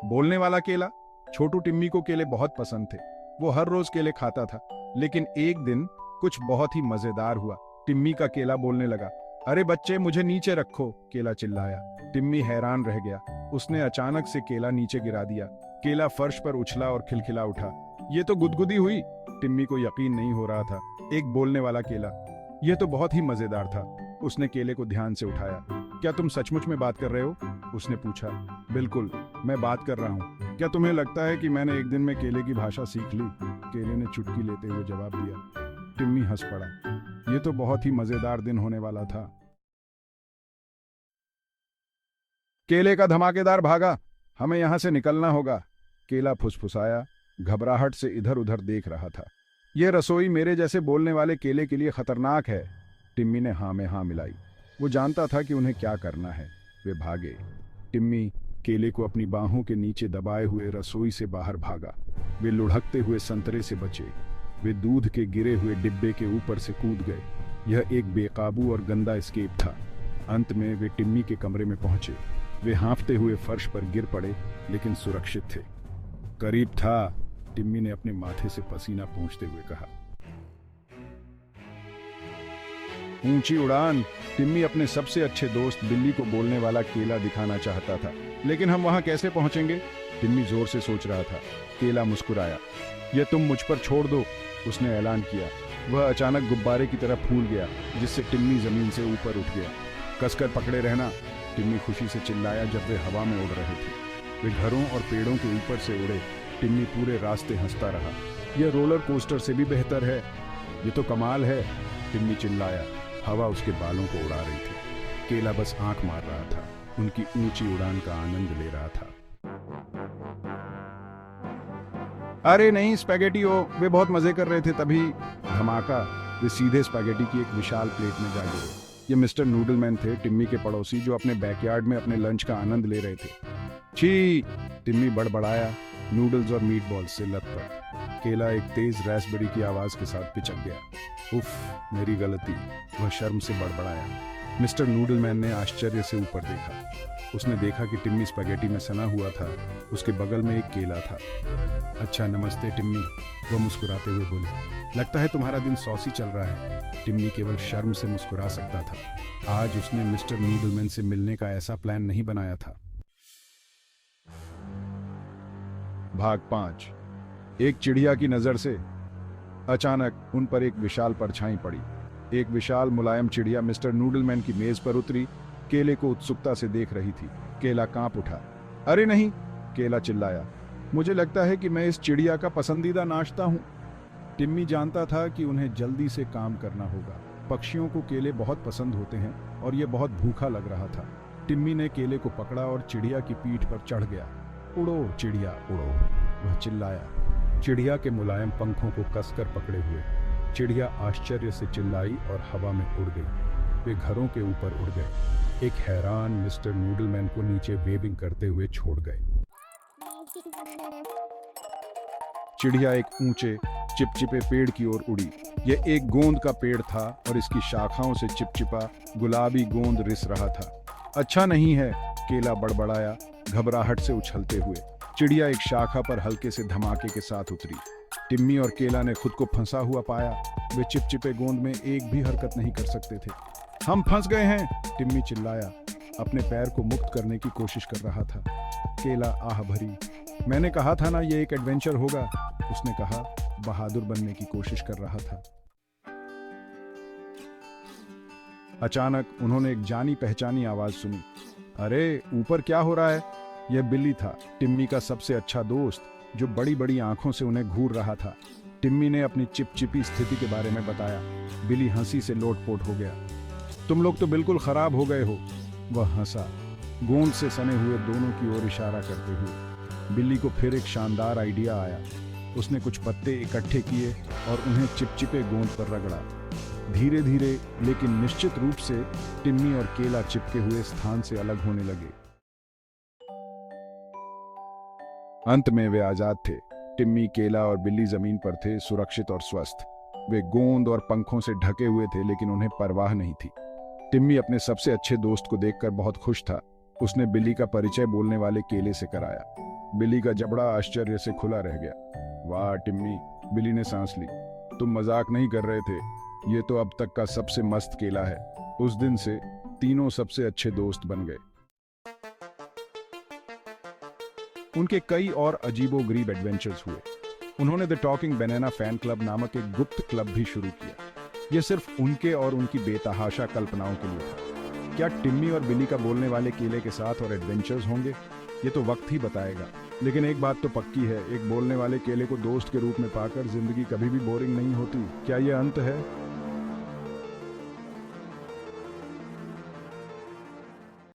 बोलने वाला केला। छोटू टिम्मी को केले बहुत पसंद थे। वो हर रोज केले खाता था। लेकिन एक दिन कुछ बहुत ही मजेदार हुआ। टिम्मी का केला बोलने लगा। अरे बच्चे, मुझे नीचे रखो, केला चिल्लाया। टिम्मी हैरान रह गया। उसने अचानक से केला नीचे गिरा दिया। केला फर्श पर उछला और खिलखिला उठा। ये तो गुदगुदी हुई। टिम्मी को यकीन नहीं हो रहा था। एक बोलने वाला केला। यह तो बहुत ही मजेदार था। उसने केले को ध्यान से उठाया। क्या तुम सचमुच में बात कर रहे हो? उसने पूछा। बिल्कुल, मैं बात कर रहा हूँ। क्या तुम्हें लगता है कि मैंने एक दिन में केले की भाषा सीख ली? केले ने चुटकी लेते हुए जवाब दिया। टिम्मी हंस पड़ा। यह तो बहुत ही मजेदार दिन होने वाला था। केले का धमाकेदार भागा। हमें यहां से निकलना होगा। केला फुसफुसाया, घबराहट से इधर उधर देख रहा था। यह रसोई मेरे जैसे बोलने वाले केले के लिए खतरनाक है। टिम्मी ने हाँ में हाँ मिलाई। वो जानता था कि उन्हें क्या करना है। वे भागे। टिम्मी केले को अपनी बाहों के नीचे दबाए हुए रसोई से बाहर भागा। वे लुढ़कते हुए संतरे से बचे। वे दूध के गिरे हुए डिब्बे के ऊपर से कूद गए। यह एक बेकाबू और गंदा एस्केप था। अंत में वे टिम्मी के कमरे में पहुंचे। वे हाँफते हुए फर्श पर गिर पड़े, लेकिन सुरक्षित थे। करीब था, टिम्मी ने अपने माथे से पसीना पोंछते हुए कहा। ऊंची उड़ान। टिम्मी अपने सबसे अच्छे दोस्त बिल्ली को बोलने वाला केला दिखाना चाहता था। लेकिन हम वहां कैसे पहुंचेंगे? टिम्मी जोर से सोच रहा था। केला मुस्कुराया। यह तुम मुझ पर छोड़ दो, उसने ऐलान किया। वह अचानक गुब्बारे की तरह फूल गया, जिससे टिम्मी जमीन से ऊपर उठ गया। कसकर पकड़े रहना, टिम्मी खुशी से चिल्लाया जब वे हवा में उड़ रहे थे। वे घरों और पेड़ों के ऊपर से उड़े। टिम्मी पूरे रास्ते हंसता रहा। यह रोलर कोस्टर से भी बेहतर है। ये तो कमाल है, टिम्मी चिल्लाया। हवा उसके बालों को उड़ा रही थी। केला बस आंख मार रहा था। उनकी ऊंची उड़ान का आनंद ले रहा था। अरे नहीं स्पैगेटियो, वे बहुत मजे कर रहे थे। तभी धमाका। वे सीधे स्पैगेटी की एक विशाल प्लेट में जा गिरे। ये मिस्टर नूडलमैन थे, टिम्मी के पड़ोसी, जो अपने बैकयार्ड में अपने लंच का आनंद ले रहे थे। छी, टिम्मी बड़बड़ाया, नूडल्स और मीट बॉल्स से लथपथ। केला एक तेज रैस्पबेरी की आवाज के साथ पिचक गया। उफ, मेरी गलती, वह शर्म से बड़बड़ाया। मिस्टर नूडलमैन ने आश्चर्य से ऊपर देखा। उसने देखा कि टिम्मी स्पैगेटी में सना हुआ था। उसके बगल में एक केला था। अच्छा, नमस्ते टिम्मी, वह मुस्कुराते हुए बोले। लगता है तुम्हारा दिन सॉसी चल रहा है। टिम्मी केवल शर्म से मुस्कुरा सकता था। आज उसने मिस्टर नूडलमैन से मिलने का ऐसा प्लान नहीं बनाया था। भाग 5। एक चिड़िया की नजर से। अचानक उन पर एक विशाल परछाई पड़ी। एक विशाल मुलायम चिड़िया मिस्टर नूडलमैन की मेज पर उतरी। केले को उत्सुकता से देख रही थी। केला कांप उठा। अरे नहीं, केला चिल्लाया। मुझे लगता है कि मैं इस चिड़िया का पसंदीदा नाश्ता हूं। टिम्मी जानता था कि उन्हें जल्दी से काम करना होगा। पक्षियों को केले बहुत पसंद होते हैं और यह बहुत भूखा लग रहा था। टिम्मी ने केले को पकड़ा और चिड़िया की पीठ पर चढ़ गया। उड़ो चिड़िया उड़ो, वह चिल्लाया, चिड़िया के मुलायम पंखों को कसकर पकड़े हुए। चिड़िया आश्चर्य से चिल्लाई और हवा में उड़ गई। वे घरों के ऊपर उड़ गए। एक हैरान मिस्टर नूडलमैन को नीचे वेविंग करते हुए छोड़ गए। चिड़िया एक ऊंचे चिपचिपे पेड़ की ओर उड़ी। यह एक गोंद का पेड़ था और इसकी शाखाओं से चिपचिपा गुलाबी गोंद रिस रहा था। अच्छा नहीं है, केला बड़बड़ाया, घबराहट से उछलते हुए। चिड़िया एक शाखा पर हल्के से धमाके के साथ उतरी। टिम्मी और केला ने खुद को फंसा हुआ पाया। वे चिपचिपे गोंद में एक भी हरकत नहीं कर सकते थे। हम फंस गए हैं, टिम्मी चिल्लाया, अपने पैर को मुक्त करने की कोशिश कर रहा था। केला आह भरी। मैंने कहा था ना, यह एक एडवेंचर होगा, उसने कहा, बहादुर बनने की कोशिश कर रहा था। अचानक उन्होंने एक जानी पहचानी आवाज सुनी। अरे ऊपर क्या हो रहा है? यह बिल्ली था, टिम्मी का सबसे अच्छा दोस्त, जो बड़ी बड़ी आंखों से उन्हें घूर रहा था। टिम्मी ने अपनी चिपचिपी स्थिति के बारे में बताया। बिल्ली हंसी से लोटपोट हो गया। तुम लोग तो बिल्कुल खराब हो गए हो, वह हंसा, गोंद से सने हुए दोनों की ओर इशारा करते हुए। बिल्ली को फिर एक शानदार आइडिया आया। उसने कुछ पत्ते इकट्ठे किए और उन्हें चिपचिपे गोंद पर रगड़ा। धीरे धीरे लेकिन निश्चित रूप से टिम्मी और केला चिपके हुए स्थान से अलग होने लगे। अंत में वे आजाद थे। टिम्मी, केला और बिल्ली जमीन पर थे, सुरक्षित और स्वस्थ। वे गोंद और पंखों से ढके हुए थे, लेकिन उन्हें परवाह नहीं थी। टिम्मी अपने सबसे अच्छे दोस्त को देखकर बहुत खुश था। उसने बिली का परिचय बोलने वाले केले से कराया। बिली का जबड़ा आश्चर्य से खुला रह गया। वाह टिम्मी, बिली ने सांस ली। तुम मजाक नहीं कर रहे थे, ये तो अब तक का सबसे मस्त केला है। उस दिन से तीनों सबसे अच्छे दोस्त बन गए। उनके कई और अजीबोगरीब एडवेंचर्स हुए। उन्होंने the talking banana fan club नामक एक गुप्त क्लब भी शुरू किया। यह सिर्फ उनके और उनकी बेतहाशा कल्पनाओं के लिए था। क्या टिम्मी और बिली का बोलने वाले केले के साथ और एडवेंचर्स होंगे? ये तो वक्त ही बताएगा। लेकिन एक बात तो पक्की है, एक बोलने वाले केले को दोस्त के रूप में पाकर जिंदगी कभी भी बोरिंग नहीं होती। क्या यह अंत है